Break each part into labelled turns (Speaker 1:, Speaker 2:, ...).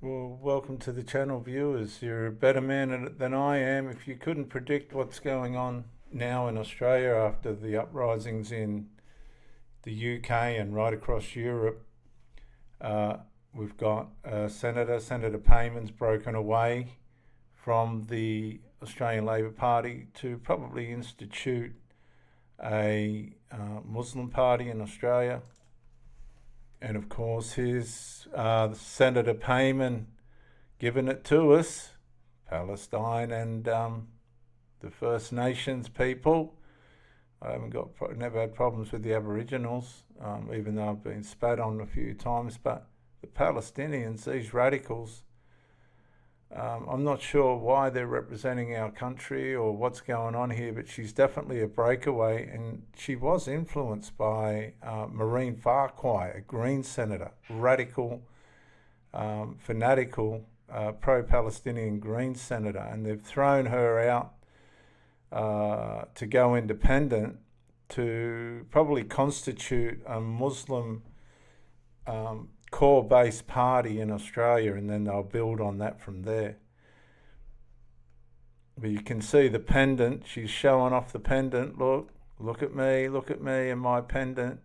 Speaker 1: Well, welcome to the channel, viewers. You're a better man than I am. If you couldn't predict what's going on now in Australia after the uprisings in the UK and right across Europe, we've got Senator Payman's broken away from the Australian Labor Party to probably institute a Muslim party in Australia. And of course, here's Senator Payman giving it to us, Palestine and the First Nations people. I never had problems with the Aboriginals, even though I've been spat on a few times. But the Palestinians, these radicals, I'm not sure why they're representing our country or what's going on here, but she's definitely a breakaway, and she was influenced by Maureen Farquhar, a Green senator, radical, fanatical, pro-Palestinian Green senator, and they've thrown her out to go independent to probably constitute a Muslim core-based party in Australia, and then they'll build on that from there. But you can see the pendant. She's showing off the pendant. Look at me and my pendant.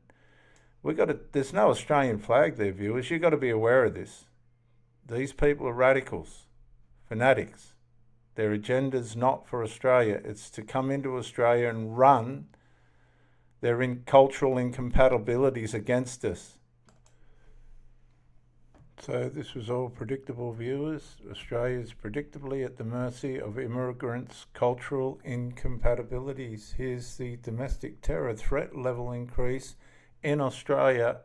Speaker 1: There's no Australian flag there, viewers. You've got to be aware of this. These people are radicals, fanatics. Their agenda's not for Australia. It's to come into Australia and run their cultural incompatibilities against us. So this was all predictable, viewers. Australia's predictably at the mercy of immigrants' cultural incompatibilities. Here's the domestic terror threat level increase in Australia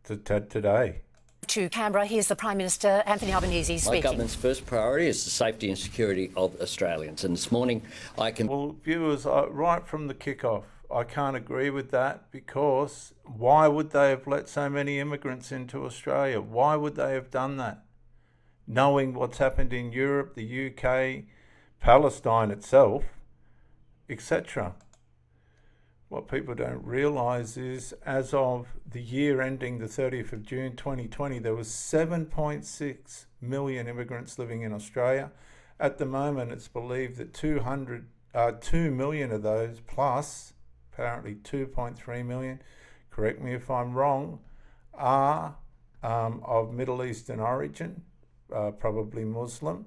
Speaker 1: today.
Speaker 2: To Canberra, here's the Prime Minister, Anthony Albanese, speaking.
Speaker 3: My government's first priority is the safety and security of Australians. And this morning I can...
Speaker 1: Well, viewers, right from the kickoff, I can't agree with that, because why would they have let so many immigrants into Australia? Why would they have done that? Knowing what's happened in Europe, the UK, Palestine itself, etc. What people don't realise is, as of the year ending the 30th of June 2020, there was 7.6 million immigrants living in Australia. At the moment, it's believed that 2 million of those, plus apparently 2.3 million, correct me if I'm wrong, are of Middle Eastern origin, probably Muslim.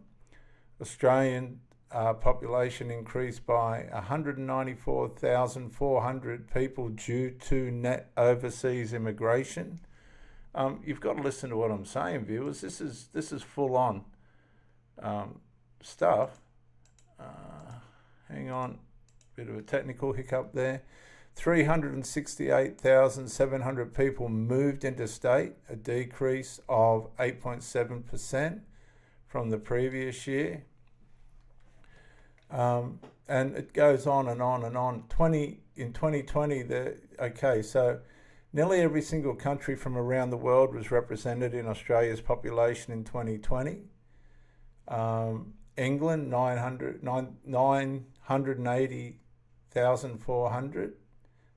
Speaker 1: Australian population increased by 194,400 people due to net overseas immigration. You've got to listen to what I'm saying, viewers. This is full on stuff. Hang on, bit of a technical hiccup there. 368,700 people moved interstate, a decrease of 8.7% from the previous year. And it goes on and on and on. In 2020, so nearly every single country from around the world was represented in Australia's population in 2020. England, 980,400,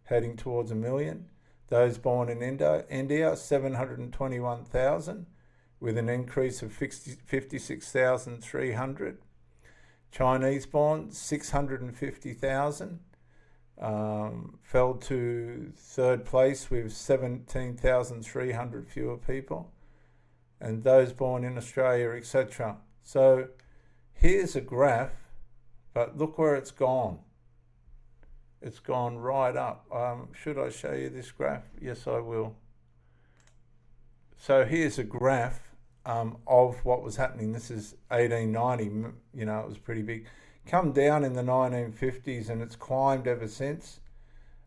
Speaker 1: heading towards 1 million. Those born in India, 721,000, with an increase of 56,300. Chinese born, 650,000, fell to third place with 17,300 fewer people, and those born in Australia, etc. So here's a graph, but look where it's gone. It's gone right up. Should I show you this graph? Yes, I will. So here's a graph of what was happening. This is 1890, it was pretty big. Come down in the 1950s, and it's climbed ever since.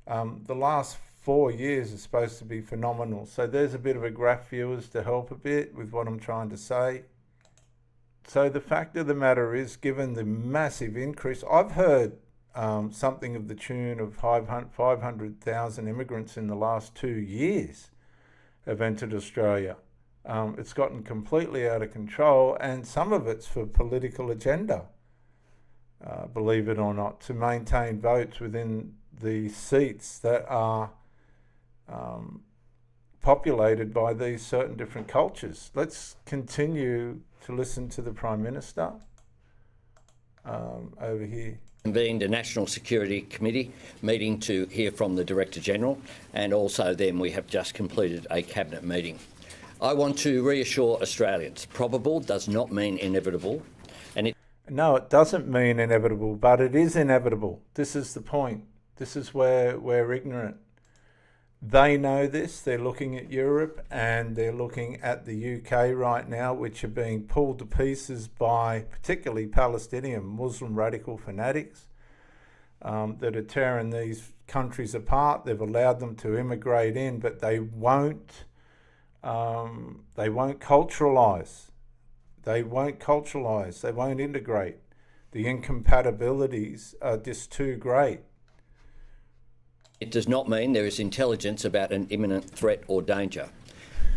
Speaker 1: The last 4 years is supposed to be phenomenal. So there's a bit of a graph, viewers, to help a bit with what I'm trying to say. So the fact of the matter is, given the massive increase, I've heard something of the tune of 500,000 immigrants in the last 2 years have entered Australia. It's gotten completely out of control, and some of it's for political agenda, believe it or not, to maintain votes within the seats that are populated by these certain different cultures. Let's continue to listen to the Prime Minister over here.
Speaker 3: Convened a National Security Committee meeting to hear from the Director General, and also then we have just completed a Cabinet meeting. I want to reassure Australians, probable does not mean inevitable, and
Speaker 1: No, it doesn't mean inevitable, but it is inevitable. This is the point. This is where we're ignorant. They know this. They're looking at Europe and they're looking at the UK right now, which are being pulled to pieces by particularly Palestinian Muslim radical fanatics that are tearing these countries apart. They've allowed them to immigrate in, but they won't culturalize. They won't culturalize. They won't integrate. The incompatibilities are just too great.
Speaker 3: it does not mean there is intelligence about an imminent threat or danger.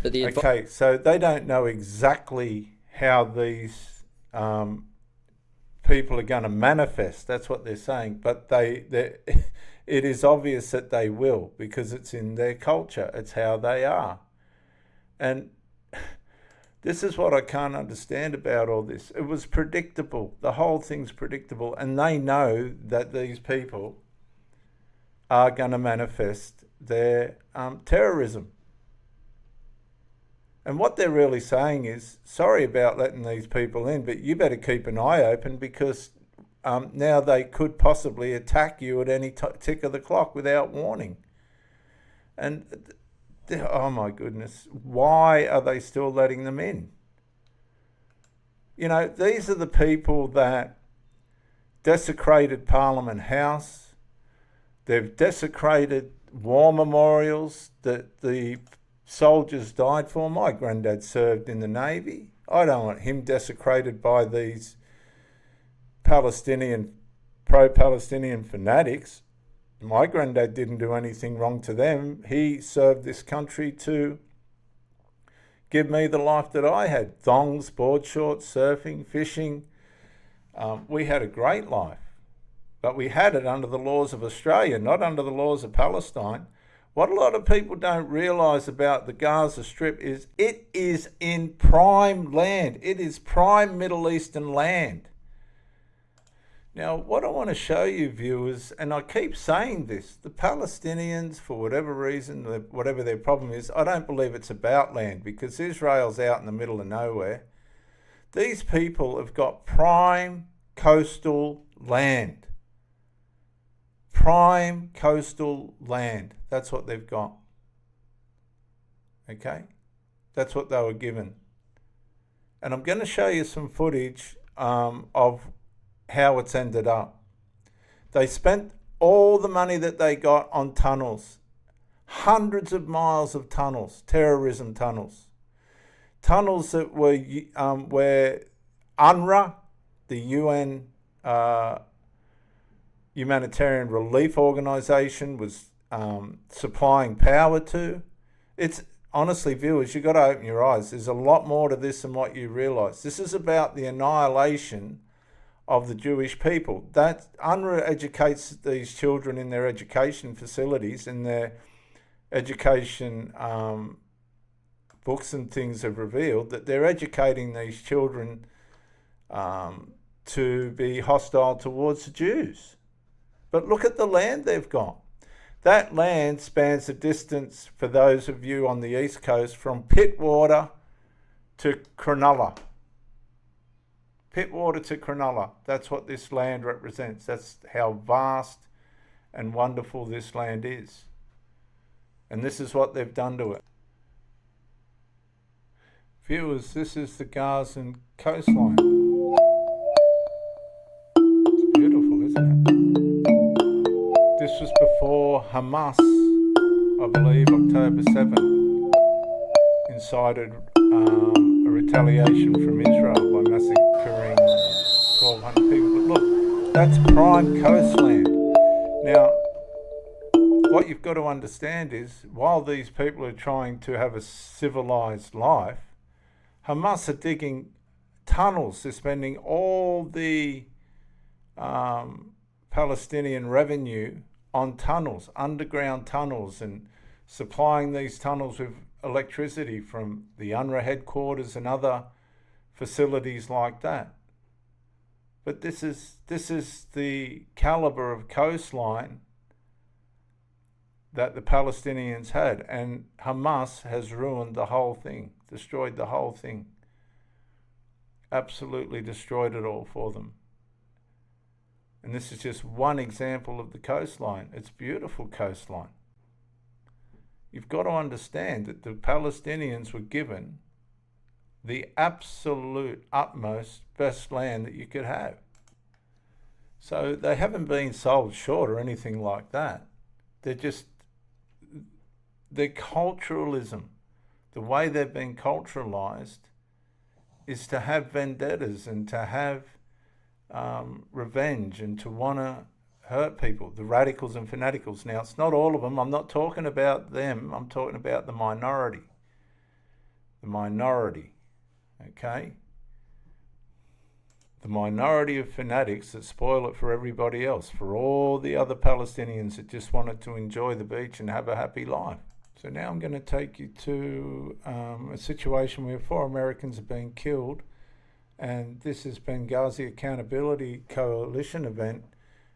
Speaker 3: But the
Speaker 1: Okay, so they don't know exactly how these people are going to manifest. That's what they're saying. But it is obvious that they will, because it's in their culture. It's how they are. And this is what I can't understand about all this. It was predictable. The whole thing's predictable. And they know that these people are going to manifest their terrorism. And what they're really saying is, sorry about letting these people in, but you better keep an eye open, because now they could possibly attack you at any tick of the clock without warning. And oh my goodness, why are they still letting them in? You know, these are the people that desecrated Parliament House. They've desecrated war memorials that the soldiers died for. My granddad served in the Navy. I don't want him desecrated by these pro-Palestinian fanatics. My granddad didn't do anything wrong to them. He served this country to give me the life that I had. Thongs, board shorts, surfing, fishing. We had a great life. But we had it under the laws of Australia, not under the laws of Palestine. What a lot of people don't realise about the Gaza Strip is it is in prime land. It is prime Middle Eastern land. Now, what I want to show you, viewers, and I keep saying this, the Palestinians, for whatever reason, whatever their problem is, I don't believe it's about land, because Israel's out in the middle of nowhere. These people have got prime coastal land. Prime coastal land. That's what they've got. Okay? That's what they were given. And I'm going to show you some footage of how it's ended up. They spent all the money that they got on tunnels. Hundreds of miles of tunnels, terrorism tunnels. Tunnels that were where UNRWA, the UN humanitarian relief organization, was supplying power to. It's honestly, viewers, you've got to open your eyes. There's a lot more to this than what you realize. This is about the annihilation of the Jewish people. That UNRWA educates these children in their education facilities, in their education books and things have revealed that they're educating these children to be hostile towards the Jews. But look at the land they've got. That land spans a distance, for those of you on the East Coast, from Pittwater to Cronulla. Pittwater to Cronulla. That's what this land represents. That's how vast and wonderful this land is. And this is what they've done to it. Viewers, this is the Gazan coastline. It's beautiful, isn't it? This was before Hamas, I believe, October 7th, incited a retaliation from Israel by massacring 1,200 people. But look, that's prime coastland. Now, what you've got to understand is, while these people are trying to have a civilized life, Hamas are digging tunnels. They're spending all the Palestinian revenue on tunnels, underground tunnels, and supplying these tunnels with electricity from the UNRWA headquarters and other facilities like that. But this is the caliber of coastline that the Palestinians had, and Hamas has ruined the whole thing, destroyed the whole thing, absolutely destroyed it all for them. And this is just one example of the coastline. It's beautiful coastline. You've got to understand that the Palestinians were given the absolute utmost best land that you could have. So they haven't been sold short or anything like that. They're just, their culturalism, the way they've been culturalized is to have vendettas and to have revenge and to want to hurt people, the radicals and fanaticals. Now, it's not all of them. I'm not talking about them. I'm talking about the minority. The minority, okay? The minority of fanatics that spoil it for everybody else, for all the other Palestinians that just wanted to enjoy the beach and have a happy life. So now I'm going to take you to a situation where 4 Americans have been killed, and this is Benghazi Accountability Coalition event,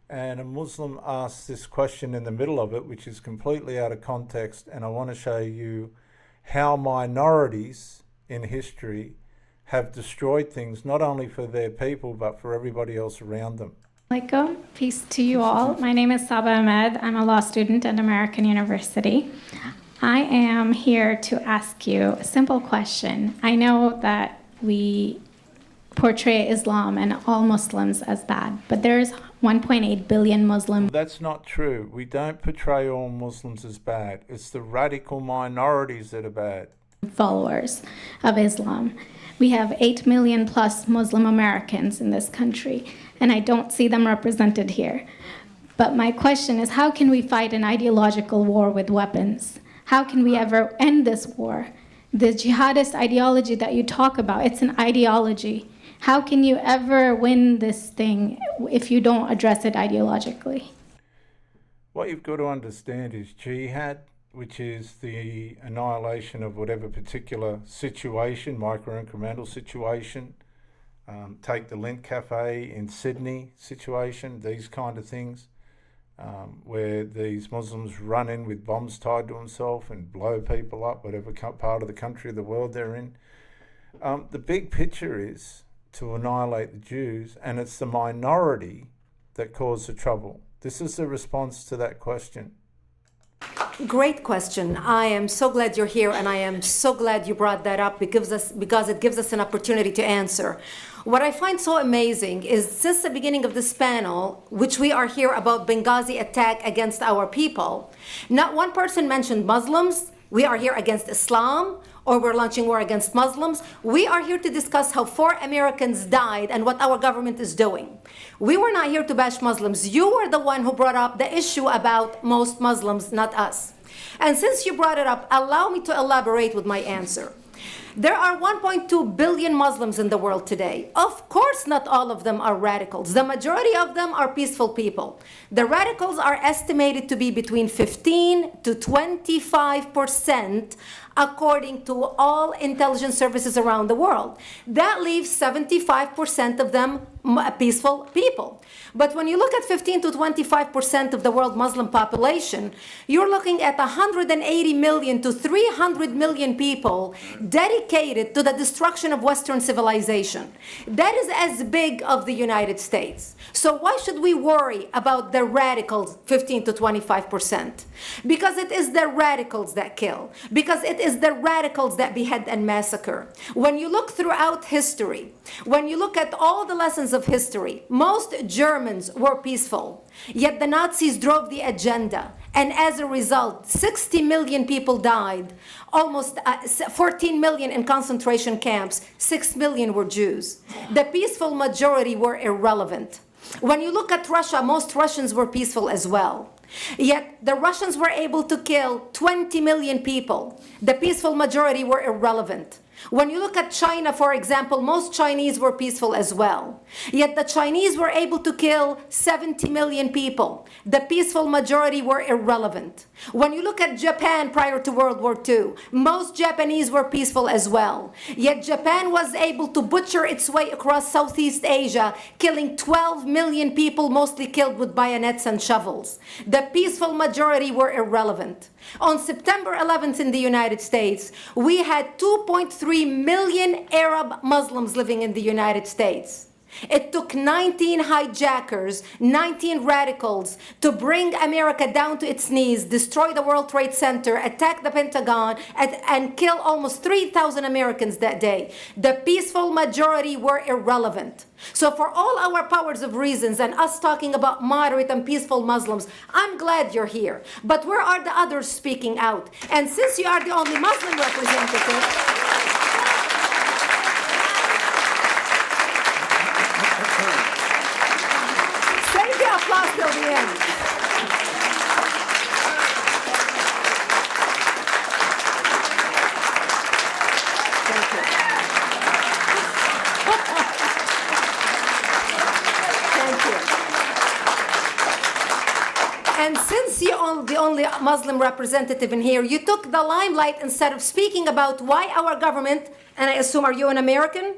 Speaker 1: and a Muslim asks this question in the middle of it, which is completely out of context, and I want to show you how minorities in history have destroyed things, not only for their people, but for everybody else around them.
Speaker 4: Alaikum. Peace to you all. My name is Saba Ahmed. I'm a law student at American University. I am here to ask you a simple question. I know that we portray Islam and all Muslims as bad, but there's 1.8 billion Muslims.
Speaker 1: That's not true. We don't portray all Muslims as bad. It's the radical minorities that are bad.
Speaker 4: Followers of Islam. We have 8 million plus Muslim Americans in this country, and I don't see them represented here. But my question is, how can we fight an ideological war with weapons? How can we ever end this war? The jihadist ideology that you talk about, it's an ideology. How can you ever win this thing if you don't address it ideologically?
Speaker 1: What you've got to understand is jihad, which is the annihilation of whatever particular situation, micro-incremental situation. Take the Lint Cafe in Sydney situation, these kind of things, where these Muslims run in with bombs tied to themselves and blow people up, whatever part of the country or the world they're in. The big picture is to annihilate the Jews, and it's the minority that caused the trouble. This is the response to that question.
Speaker 2: Great question. I am so glad you're here, and I am so glad you brought that up because it gives us an opportunity to answer. What I find so amazing is since the beginning of this panel, which we are here about Benghazi attack against our people, not one person mentioned Muslims. We are here against Islam, or we're launching war against Muslims. We are here to discuss how 4 Americans died and what our government is doing. We were not here to bash Muslims. You were the one who brought up the issue about most Muslims, not us. And since you brought it up, allow me to elaborate with my answer. There are 1.2 billion Muslims in the world today. Of course, not all of them are radicals. The majority of them are peaceful people. The radicals are estimated to be between 15 to 25%, according to all intelligence services around the world. That leaves 75% of them peaceful people. But when you look at 15 to 25% of the world Muslim population, you're looking at 180 million to 300 million people dedicated to the destruction of Western civilization. That is as big of the United States. So why should we worry about the radicals, 15 to 25%? Because it is the radicals that kill. Because it is the radicals that behead and massacre. When you look throughout history, when you look at all the lessons of history, most Germans were peaceful, yet the Nazis drove the agenda, and as a result 60 million people died, almost 14 million in concentration camps, 6 million were Jews. The peaceful majority were irrelevant. When you look at Russia, most Russians were peaceful as well. Yet the Russians were able to kill 20 million people. The peaceful majority were irrelevant. When you look at China, for example, most Chinese were peaceful as well. Yet the Chinese were able to kill 70 million people. The peaceful majority were irrelevant. When you look at Japan prior to World War II, most Japanese were peaceful as well. Yet Japan was able to butcher its way across Southeast Asia, killing 12 million people, mostly killed with bayonets and shovels. The peaceful majority were irrelevant. On September 11th in the United States, we had 2.3 million Arab Muslims living in the United States. It took 19 hijackers, 19 radicals to bring America down to its knees, destroy the World Trade Center, attack the Pentagon, and kill almost 3,000 Americans that day. The peaceful majority were irrelevant. So for all our powers of reasons and us talking about moderate and peaceful Muslims, I'm glad you're here. But where are the others speaking out? And since you are the only Muslim representative, applause till the end. Thank you. Thank you. And since you're the only Muslim representative in here, you took the limelight instead of speaking about why our government, and I assume, are you an American?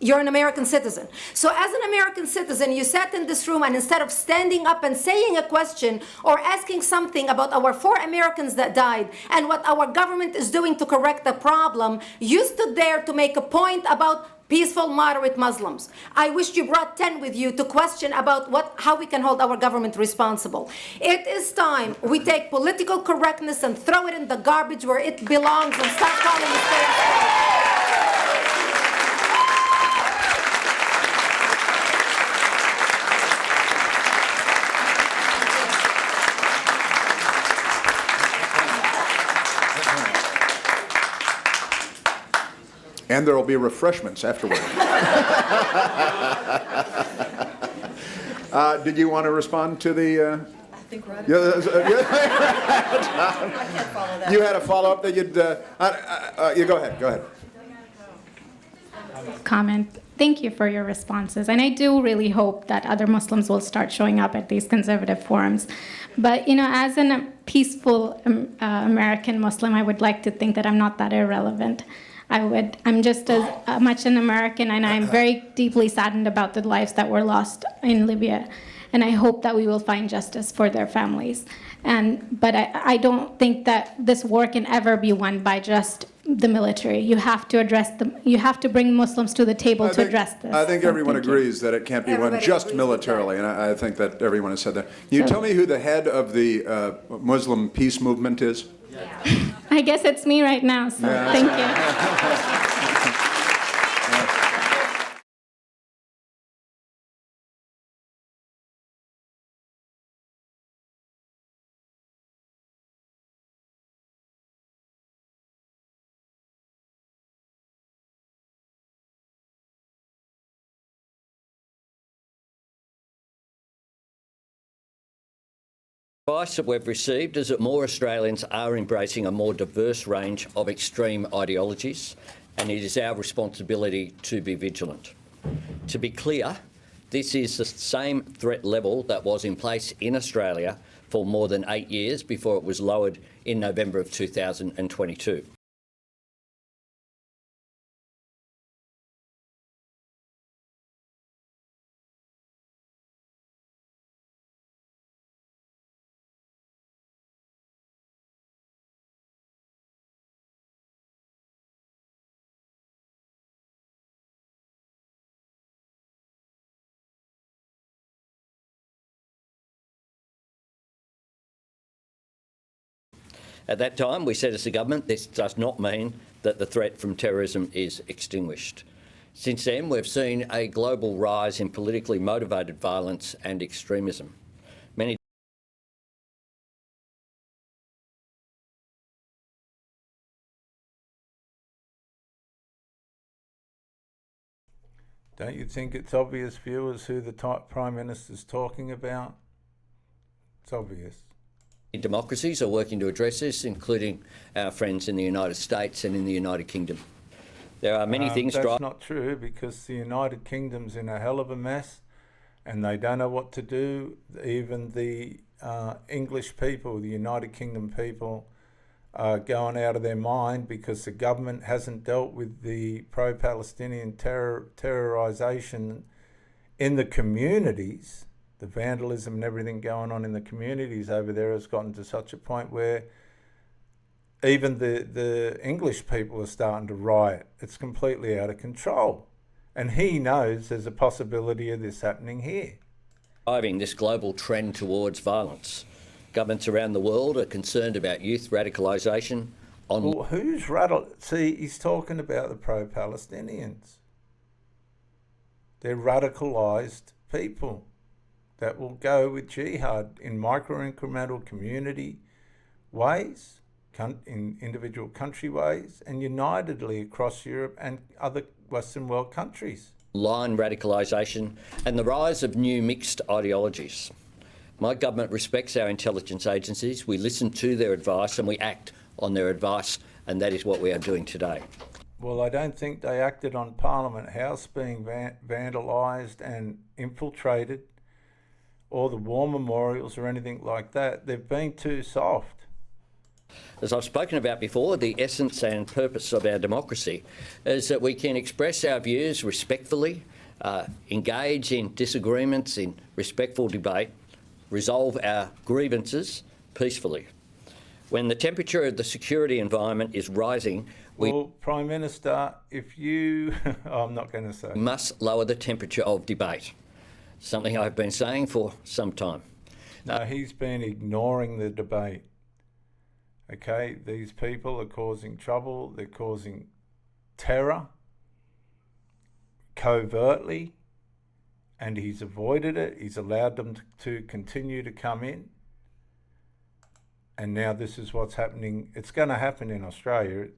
Speaker 2: You're an American citizen. So as an American citizen, you sat in this room and instead of standing up and saying a question or asking something about our 4 Americans that died and what our government is doing to correct the problem, you stood there to make a point about peaceful, moderate Muslims. I wish you brought 10 with you to question about how we can hold our government responsible. It is time we take political correctness and throw it in the garbage where it belongs and start calling it fair.
Speaker 5: And there will be refreshments afterward. Did you want to respond to the...
Speaker 6: I think Rod.
Speaker 5: Yeah,
Speaker 6: I can't follow that.
Speaker 5: you had a follow-up that you'd... you go ahead.
Speaker 4: Comment. Thank you for your responses. And I do really hope that other Muslims will start showing up at these conservative forums. But, you know, as a peaceful American Muslim, I would like to think that I'm not that irrelevant. I'm just as much an American, and I'm very deeply saddened about the lives that were lost in Libya. And I hope that we will find justice for their families. But I don't think that this war can ever be won by just the military. You have to address you have to bring Muslims to the table to address this.
Speaker 5: I think
Speaker 4: So
Speaker 5: everyone
Speaker 4: thank you.
Speaker 5: agrees that it can't be won
Speaker 2: Everybody
Speaker 5: just
Speaker 2: agrees with
Speaker 5: militarily, and I think that everyone has said that. Can you
Speaker 4: So-
Speaker 5: tell me who the head of the Muslim peace movement is?
Speaker 4: I guess it's me right now, so thank you.
Speaker 3: Advice that we've received is that more Australians are embracing a more diverse range of extreme ideologies, and it is our responsibility to be vigilant. To be clear, this is the same threat level that was in place in Australia for more than 8 years before it was lowered in November of 2022. At that time, we said as a government, this does not mean that the threat from terrorism is extinguished. Since then, we've seen a global rise in politically motivated violence and extremism. Many
Speaker 1: Don't you think it's obvious, viewers, who the Prime Minister's talking about? It's obvious.
Speaker 3: democracies are working to address this, including our friends in the United States and in the United Kingdom. There are many things.
Speaker 1: That's not true, because the United Kingdom's in a hell of a mess and they don't know what to do. Even the English people, the United Kingdom people, are going out of their mind because the government hasn't dealt with the pro-Palestinian terrorisation in the communities. The vandalism and everything going on in the communities over there has gotten to such a point where even the English people are starting to riot. It's completely out of control. And he knows there's a possibility of this happening here.
Speaker 3: Driving this global trend towards violence. Governments around the world are concerned about youth radicalisation.
Speaker 1: Well, See, he's talking about the pro-Palestinians. They're radicalised people that will go with jihad in micro-incremental community ways, in individual country ways, and unitedly across Europe and other Western world countries.
Speaker 3: Line radicalisation and the rise of new mixed ideologies. My government respects our intelligence agencies. We listen to their advice and we act on their advice, and that is what we are doing today.
Speaker 1: Well, I don't think they acted on Parliament House being vandalised and infiltrated, or the war memorials or anything like that. They've been too soft.
Speaker 3: As I've spoken about before, the essence and purpose of our democracy is that we can express our views respectfully, engage in disagreements in respectful debate, resolve our grievances peacefully. When the temperature of the security environment is rising,
Speaker 1: Well, Prime Minister, if you... I'm not going to say.
Speaker 3: must lower the temperature of debate, something I've been saying for some time.
Speaker 1: No, he's been ignoring the debate. Okay, these people are causing trouble, they're causing terror covertly, and he's avoided it. He's allowed them to continue to come in. And now this is what's happening. It's going to happen in Australia.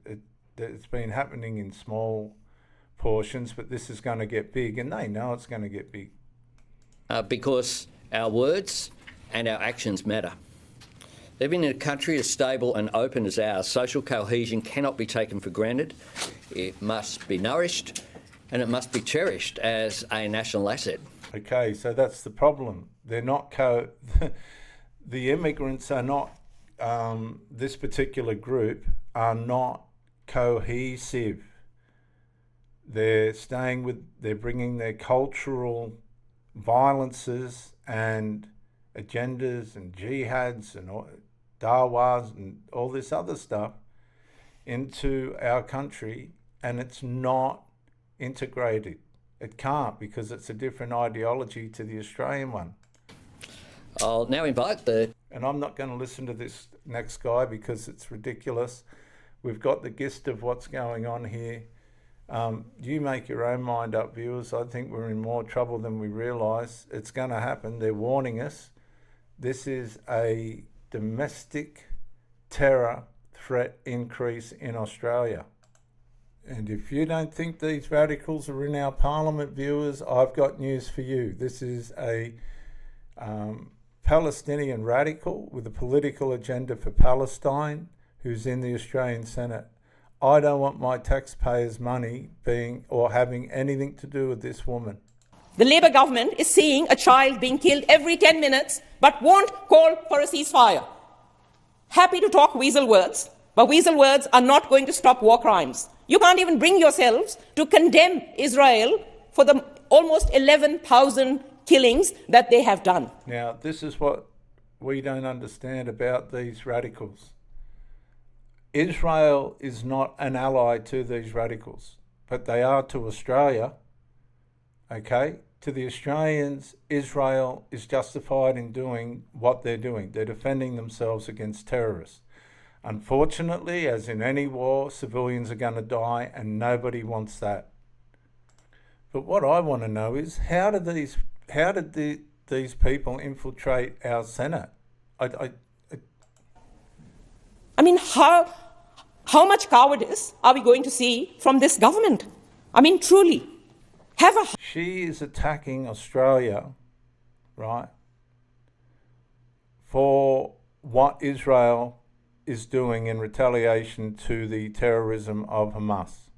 Speaker 1: It's been happening in small portions, but this is going to get big, and they know it's going to get big.
Speaker 3: Because our words and our actions matter. Living in a country as stable and open as ours, social cohesion cannot be taken for granted. It must be nourished and it must be cherished as a national asset.
Speaker 1: Okay, so that's the problem. They're not the immigrants are not, this particular group are not cohesive. They're bringing their cultural violences and agendas and jihads and dawas and all this other stuff into our country, and it's not integrated. It can't, because it's a different ideology to the Australian one.
Speaker 3: I'll now invite
Speaker 1: And I'm not going to listen to this next guy because it's ridiculous. We've got the gist of what's going on here. You make your own mind up, viewers. I think we're in more trouble than we realise. It's going to happen. They're warning us. This is a domestic terror threat increase in Australia. And if you don't think these radicals are in our parliament, viewers, I've got news for you. This is a Palestinian radical with a political agenda for Palestine who's in the Australian Senate. I don't want my taxpayers' money having anything to do with this woman.
Speaker 6: The Labour government is seeing a child being killed every 10 minutes, but won't call for a ceasefire. Happy to talk weasel words, but weasel words are not going to stop war crimes. You can't even bring yourselves to condemn Israel for the almost 11,000 killings that they have done.
Speaker 1: Now, this is what we don't understand about these radicals. Israel is not an ally to these radicals, but they are to Australia. Okay? To the Australians, Israel is justified in doing what they're doing. They're defending themselves against terrorists. Unfortunately, as in any war, civilians are going to die, and nobody wants that. But what I want to know is, how did these people infiltrate our Senate?
Speaker 6: I mean, how much cowardice are we going to see from this government? I mean, truly.
Speaker 1: She is attacking Australia, right, for what Israel is doing in retaliation to the terrorism of Hamas.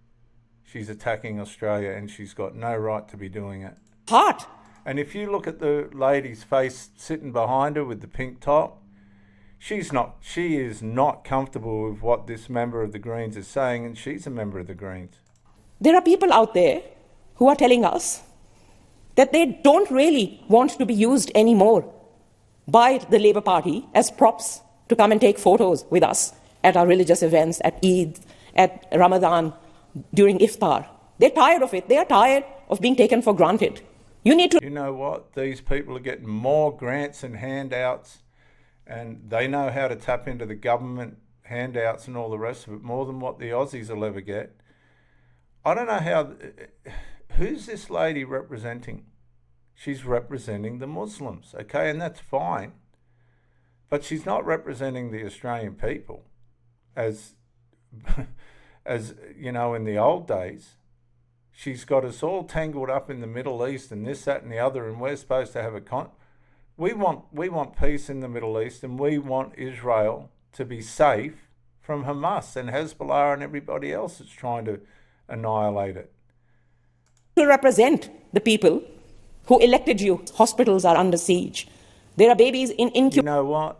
Speaker 1: she's attacking Australia, and she's got no right to be doing it.
Speaker 6: Heart.
Speaker 1: And if you look at the lady's face sitting behind her with the pink top, she is not comfortable with what this member of the Greens is saying, and she's a member of the Greens.
Speaker 6: There are people out there who are telling us that they don't really want to be used anymore by the Labour Party as props to come and take photos with us at our religious events, at Eid, at Ramadan, during Iftar. They're tired of it. They are tired of being taken for granted. You need to...
Speaker 1: You know what? These people are getting more grants and handouts, and they know how to tap into the government handouts and all the rest of it more than what the Aussies will ever get. I don't know how... Who's this lady representing? She's representing the Muslims, okay, and that's fine. But she's not representing the Australian people as you know, in the old days. She's got us all tangled up in the Middle East and this, that, and the other, and we're supposed to have we want peace in the Middle East, and we want Israel to be safe from Hamas and Hezbollah and everybody else that's trying to annihilate it.
Speaker 6: To represent the people who elected you. Hospitals are under siege. There are babies in
Speaker 1: You know what?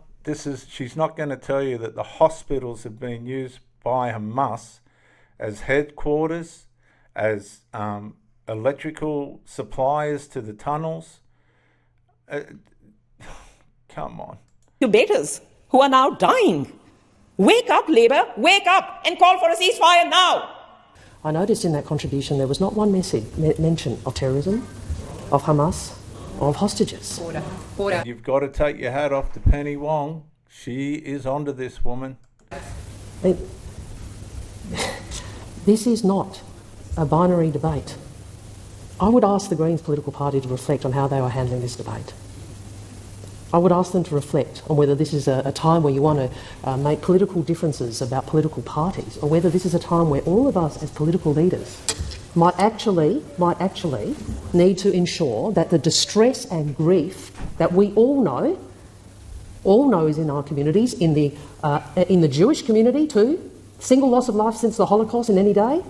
Speaker 1: She's not going to tell you that the hospitals have been used by Hamas as headquarters, as electrical suppliers to the tunnels. Come on.
Speaker 6: incubators who are now dying. Wake up, Labour, wake up and call for a ceasefire now.
Speaker 7: I noticed in that contribution there was not one mention of terrorism, of Hamas, or of hostages.
Speaker 1: Order. You've got to take your hat off to Penny Wong. She is onto this, woman.
Speaker 7: This is not a binary debate. I would ask the Greens political party to reflect on how they are handling this debate. I would ask them to reflect on whether this is a time where you want to make political differences about political parties, or whether this is a time where all of us as political leaders might actually need to ensure that the distress and grief that we all know is in our communities, in the Jewish community too, single loss of life since the Holocaust in any day.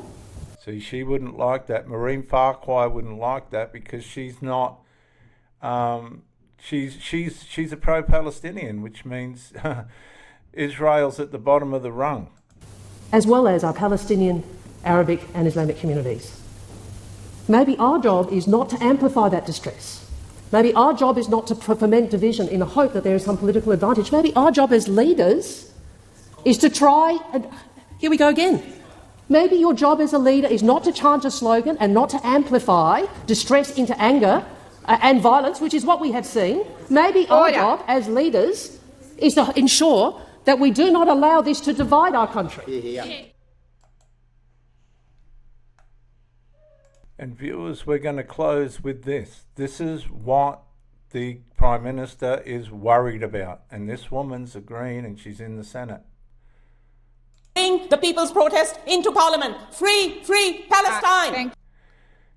Speaker 1: See, she wouldn't like that. Marine Farquhar wouldn't like that because she's not. She's a pro-Palestinian, which means Israel's at the bottom of the rung.
Speaker 7: As well as our Palestinian, Arabic and Islamic communities. Maybe our job is not to amplify that distress. Maybe our job is not to foment division in the hope that there is some political advantage. Maybe our job as leaders is to try, and here we go again. Maybe your job as a leader is not to chant a slogan and not to amplify distress into anger and violence, which is what we have seen. Maybe our job as leaders is to ensure that we do not allow this to divide our country.
Speaker 1: And viewers, we're going to close with this. This is what the Prime Minister is worried about. And this woman's a Green and she's in the Senate.
Speaker 6: Bring the people's protest into Parliament. Free Palestine.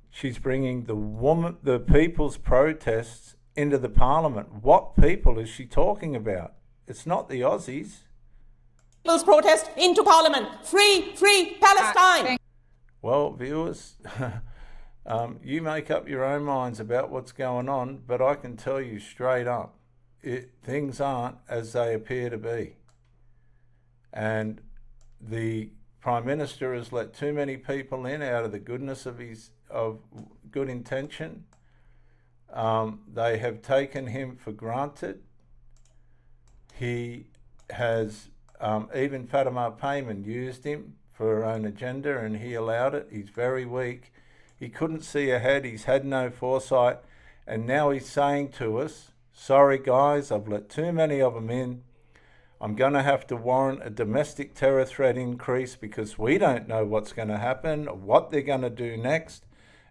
Speaker 1: She's bringing the people's protests into the Parliament. What people is she talking about? It's not the Aussies.
Speaker 6: People's protest into Parliament. Free Palestine.
Speaker 1: Well, viewers, you make up your own minds about what's going on, but I can tell you straight up, things aren't as they appear to be. And the Prime Minister has let too many people in out of the goodness of good intention. They have taken him for granted. He has, even Fatima Payman used him for her own agenda and he allowed it. He's very weak. He couldn't see ahead. He's had no foresight. And now he's saying to us, sorry guys, I've let too many of them in. I'm going to have to warrant a domestic terror threat increase because we don't know what's going to happen or what they're going to do next.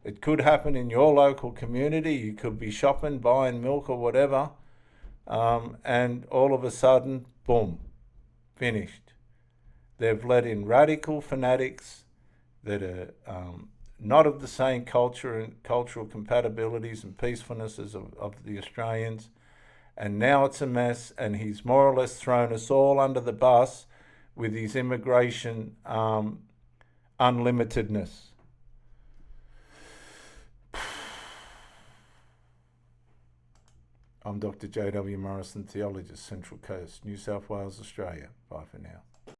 Speaker 1: It could happen in your local community. You could be shopping, buying milk or whatever. And all of a sudden, boom, finished. They've let in radical fanatics that are not of the same culture and cultural compatibilities and peacefulness as of the Australians. And now it's a mess, and he's more or less thrown us all under the bus with his immigration unlimitedness. I'm Dr. J.W. Morrison, theologist, Central Coast, New South Wales, Australia. Bye for now.